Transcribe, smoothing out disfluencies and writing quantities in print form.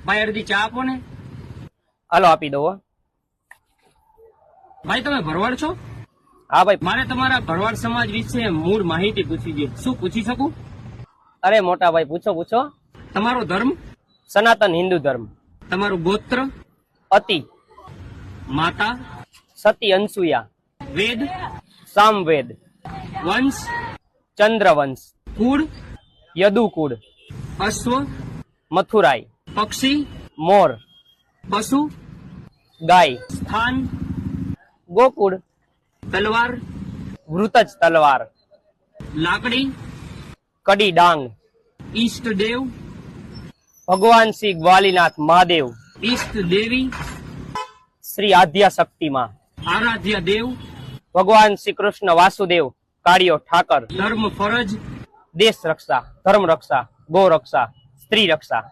ભાઈ અડધી ચા આપો ને. હાલો આપી દો હો. ભાઈ તમે ભરવાડ છો? હા ભાઈ. મારે તમારા ભરવાડ સમાજ વિશે મૂળ માહિતી પૂછવી છે. શું પૂછી શકું? અરે મોટા ભાઈ પૂછો પૂછો. તમારો ધર્મ? સનાતન હિન્દુ ધર્મ. તમારું ગોત્ર? અતિ. માતા? સતી અનસુયા. વેદ? સામવેદ. વંશ? ચંદ્રવંશ. કુળ? યદુકુળ. અશ્વ? મથુરાઈ. પક્ષી? મોર. પશુ? ગાય. સ્થાન? ગોકુળ. તલવાર? વૃતજ તલવાર. લાકડી? કડી ડાંગ. ઈષ્ટ દેવ? ભગવાન શ્રી ગ્વાલીનાથ મહાદેવ. ઈષ્ટ દેવી? શ્રી આદ્યા શક્તિમાં. આરાધ્ય દેવ? ભગવાન શ્રી કૃષ્ણ વાસુદેવ કાળિયો ઠાકર. ધર્મ ફરજ? દેશ રક્ષા, ધર્મ રક્ષા, ગો રક્ષા, સ્ત્રી રક્ષા.